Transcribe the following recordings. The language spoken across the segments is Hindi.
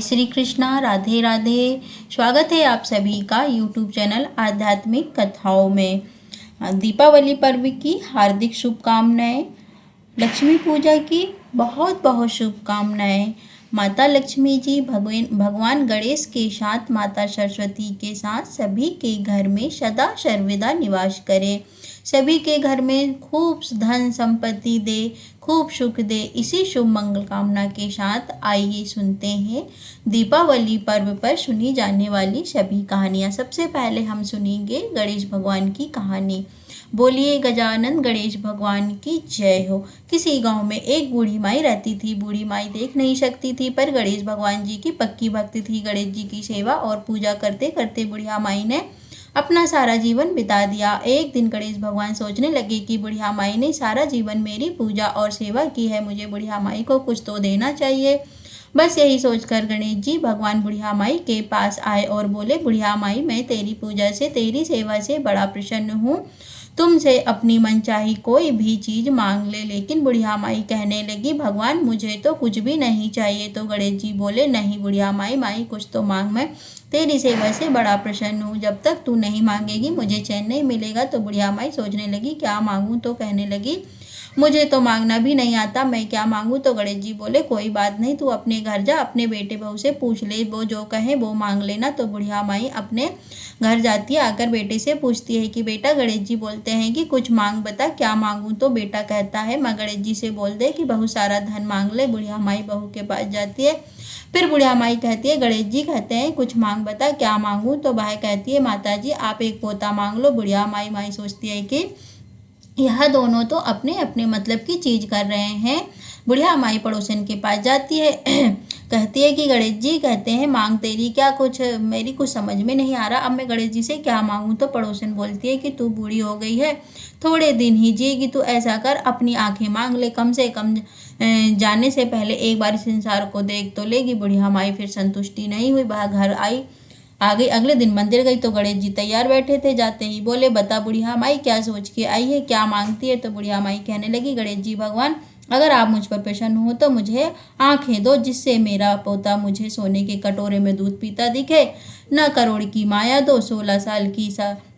जय श्री कृष्णा, राधे राधे। स्वागत है आप सभी का यूट्यूब चैनल आध्यात्मिक कथाओं में। दीपावली पर्व की हार्दिक शुभकामनाएं। लक्ष्मी पूजा की बहुत बहुत शुभकामनाएं। माता लक्ष्मी जी भगवान गणेश के साथ माता सरस्वती के साथ सभी के घर में सदा सर्वदा निवास करे। सभी के घर में खूब धन संपत्ति दे, खूब सुख दे। इसी शुभ मंगल कामना के साथ आइए सुनते हैं दीपावली पर्व पर सुनी जाने वाली सभी कहानियाँ। सबसे पहले हम सुनेंगे गणेश भगवान की कहानी। बोलिए गजानन गणेश भगवान की जय हो। किसी गांव में एक बूढ़ी माई रहती थी। बूढ़ी माई देख नहीं सकती थी, पर गणेश भगवान जी की पक्की भक्त थी। गणेश जी की सेवा और पूजा करते करते बुढ़िया माई ने अपना सारा जीवन बिता दिया। एक दिन गणेश भगवान सोचने लगे कि बुढ़िया माई ने सारा जीवन मेरी पूजा और सेवा की है, मुझे बुढ़िया माई को कुछ तो देना चाहिए। बस यही सोचकर गणेश जी भगवान बुढ़िया माई के पास आए और बोले, बुढ़िया माई, मैं तेरी पूजा से, तेरी सेवा से बड़ा प्रसन्न हूँ। तुमसे अपनी मनचाही कोई भी चीज मांग ले। लेकिन बुढ़िया माई कहने लगी, भगवान मुझे तो कुछ भी नहीं चाहिए। तो गणेश जी बोले, नहीं बुढ़िया माई, माई कुछ तो मांग, मैं तेरी सेवा से बड़ा प्रसन्न हूँ। जब तक तू नहीं मांगेगी मुझे चैन नहीं मिलेगा। तो बुढ़िया माई सोचने लगी क्या मांगूं, तो कहने लगी, मुझे तो मांगना भी नहीं आता, मैं क्या मांगू। तो गणेश जी बोले, कोई बात नहीं, तू अपने घर जा, अपने बेटे बहू से पूछ ले, वो जो कहे वो मांग लेना। तो बुढ़िया माई अपने घर जाती है, आकर बेटे से पूछती है कि बेटा, गणेश जी बोलते हैं कि कुछ मांग बता, क्या मांगू। तो बेटा कहता है, माँ गणेश जी से बोल दे कि बहुत सारा धन मांग ले। बुढ़िया माई बहू के पास जाती है। फिर बुढ़िया माई कहती है, गणेश जी कहते हैं कुछ मांग बता, क्या मांगू। तो बहू कहती है, माता जी आप एक पोता मांग लो। बुढ़िया माई सोचती है कि यह दोनों तो अपने अपने मतलब की चीज कर रहे हैं। बुढ़िया माई पड़ोसन के पास जाती है कहती है कि गणेश जी कहते हैं मांग तेरी क्या, कुछ मेरी कुछ समझ में नहीं आ रहा, अब मैं गणेश जी से क्या मांगूं। तो पड़ोसन बोलती है कि तू बूढ़ी हो गई है, थोड़े दिन ही जिएगी, तू ऐसा कर अपनी आंखें मांग ले, कम से कम जाने से पहले एक बार संसार को देख तो लेगी। बुढ़िया माई फिर संतुष्टि नहीं हुई, वह घर आ गई। अगले दिन मंदिर गई तो गणेश जी तैयार बैठे थे। जाते ही बोले, बता बुढ़िया माई क्या सोच के आई है, क्या मांगती है। तो बुढ़िया माई कहने लगी, गणेश जी भगवान, अगर आप मुझ पर प्रसन्न हो तो मुझे आंखें दो, जिससे मेरा पोता मुझे सोने के कटोरे में दूध पीता दिखे। न करोड़ की माया दो, 16 साल की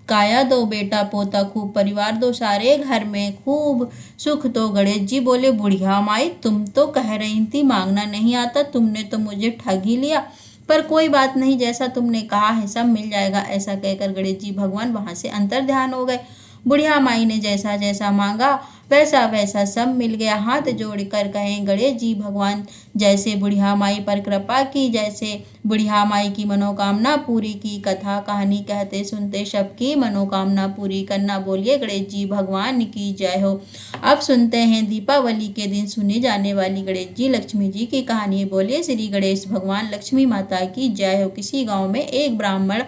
काया दो, बेटा पोता खूब परिवार दो, सारे घर में खूब सुख दो। गणेश जी बोले, बुढ़िया माई, तुम तो कह रही थी मांगना नहीं आता, तुमने तो मुझे ठग ही लिया। पर कोई बात नहीं, जैसा तुमने कहा है सब मिल जाएगा। ऐसा कहकर गणेश जी भगवान वहां से अंतर ध्यान हो गए। बुढ़िया माई ने जैसा जैसा मांगा वैसा वैसा सब मिल गया। हाथ जोड़कर कहें गणेश जी भगवान, जैसे बुढ़िया माई पर कृपा की, जैसे बुढ़िया माई की मनोकामना पूरी की। कथा कहानी कहते सुनते सबकी मनोकामना पूरी करना। बोलिए गणेश जी भगवान की जय हो। अब सुनते हैं दीपावली के दिन सुनी जाने वाली गणेश जी लक्ष्मी जी की कहानी। बोलिए श्री गणेश भगवान लक्ष्मी माता की जय हो। किसी गांव में एक ब्राह्मणी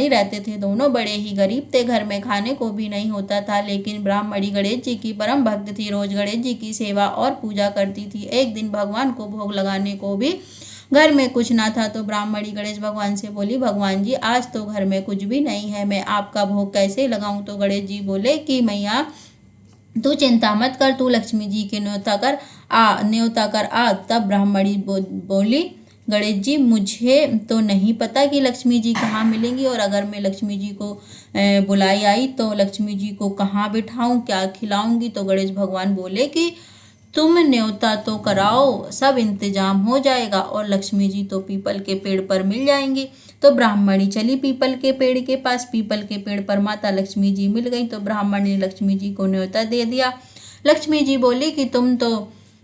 रहते थे। दोनों बड़े ही गरीब थे, घर में खाने को भी नहीं होता था। लेकिन ब्राह्मणी गणेश जी की परम भक्त थी, रोज गणेश जी की सेवा और पूजा करती थी। एक दिन भगवान को भोग लगाने को भी घर में कुछ ना था, तो ब्राह्मणी गणेश भगवान से बोली, भगवान जी आज तो घर में कुछ भी नहीं है, मैं आपका भोग कैसे लगाऊं। तो गणेश जी बोले कि मैया तू चिंता मत कर, तू लक्ष्मी जी के न्योता कर आ। तब ब्राह्मणी बोली, गणेश जी मुझे तो नहीं पता कि लक्ष्मी जी कहाँ मिलेंगी, और अगर मैं लक्ष्मी जी को बुलाई आई तो लक्ष्मी जी को कहाँ बिठाऊं, क्या खिलाऊंगी। तो गणेश भगवान बोले कि तुम न्योता तो कराओ, सब इंतजाम हो जाएगा, और लक्ष्मी जी तो पीपल के पेड़ पर मिल जाएंगी। तो ब्राह्मणी चली पीपल के पेड़ के पास। पीपल के पेड़ पर माता लक्ष्मी जी मिल गई, तो ब्राह्मण ने लक्ष्मी जी को न्योता दे दिया। लक्ष्मी जी बोली कि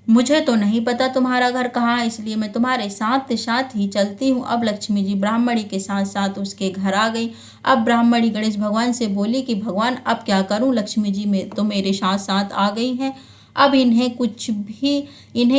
मुझे तो नहीं पता तुम्हारा घर कहाँ है, इसलिए मैं तुम्हारे साथ साथ ही चलती हूँ। अब लक्ष्मी जी ब्राह्मणी के साथ साथ उसके घर आ गई। अब ब्राह्मणी गणेश भगवान से बोली कि भगवान अब क्या करूँ, लक्ष्मी जी में तो मेरे साथ साथ आ गई हैं, अब इन्हें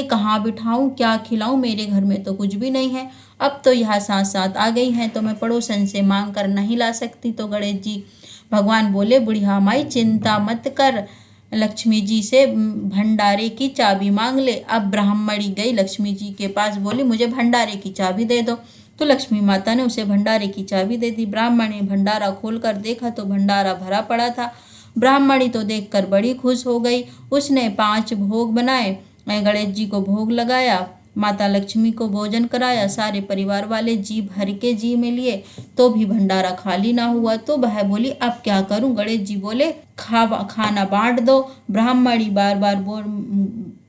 कहाँ बिठाऊं, क्या खिलाऊं, मेरे घर में तो कुछ भी नहीं है। अब तो यह साथ साथ आ गई हैं, तो मैं पड़ोसन से मांग कर नहीं ला सकती। तो गणेश जी भगवान बोले, बुढ़िया माई चिंता मत कर, लक्ष्मी जी से भंडारे की चाबी मांग ले। अब ब्राह्मणी गई लक्ष्मी जी के पास, बोली मुझे भंडारे की चाबी दे दो। तो लक्ष्मी माता ने उसे भंडारे की चाबी दे दी। ब्राह्मण ने भंडारा खोलकर देखा तो भंडारा भरा पड़ा था। ब्राह्मणी तो देखकर बड़ी खुश हो गई। उसने 5 भोग बनाए, गणेश जी को भोग लगाया, माता लक्ष्मी को भोजन कराया। सारे परिवार वाले जी भर के जी में लिए तो भी भंडारा खाली ना हुआ। तो वह बोली अब क्या करूं। गणेश जी बोले खाना बांट दो। ब्राह्मणी बार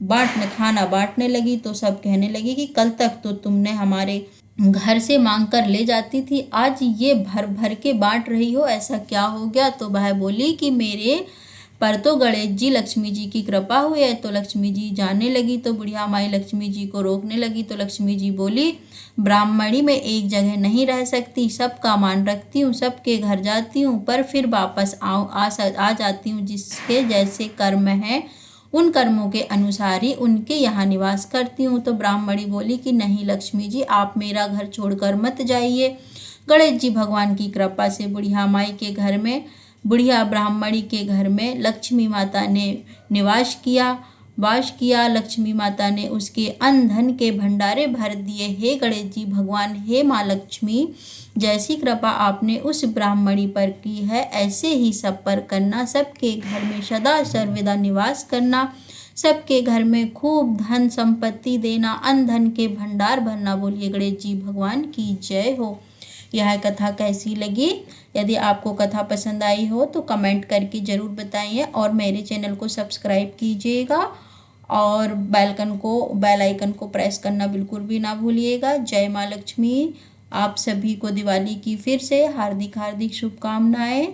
बार खाना बांटने लगी तो सब कहने लगी कि कल तक तो तुमने हमारे घर से मांग कर ले जाती थी, आज ये भर भर के बांट रही हो, ऐसा क्या हो गया। तो वह बोली कि मेरे पर तो गणेश जी लक्ष्मी जी की कृपा हुई है। तो लक्ष्मी जी जानने लगी तो बुढ़िया माई लक्ष्मी जी को रोकने लगी। तो लक्ष्मी जी बोली ब्राह्मणी में एक जगह नहीं रह सकती, सबका मान रखती हूँ, सबके घर जाती हूँ, पर फिर वापस आ जाती हूँ। जिसके जैसे कर्म है उन कर्मों के अनुसार ही उनके यहाँ निवास करती हूँ। तो ब्राह्मणी बोली कि नहीं लक्ष्मी जी, आप मेरा घर छोड़कर मत जाइए। गणेश जी भगवान की कृपा से बुढ़िया ब्राह्मणी के घर में लक्ष्मी माता ने वास किया। लक्ष्मी माता ने उसके अन्न धन के भंडारे भर दिए। हे गणेश जी भगवान, हे माँ लक्ष्मी, जैसी कृपा आपने उस ब्राह्मणी पर की है ऐसे ही सब पर करना। सबके घर में सदा सर्वदा निवास करना, सबके घर में खूब धन संपत्ति देना, अन्न धन के भंडार भरना। बोलिए गणेश जी भगवान की जय हो। यह कथा कैसी लगी? यदि आपको कथा पसंद आई हो तो कमेंट करके ज़रूर बताइए और मेरे चैनल को सब्सक्राइब कीजिएगा और बेल आइकन को प्रेस करना बिल्कुल भी ना भूलिएगा। जय माँ लक्ष्मी। आप सभी को दिवाली की फिर से हार्दिक हार्दिक शुभकामनाएं।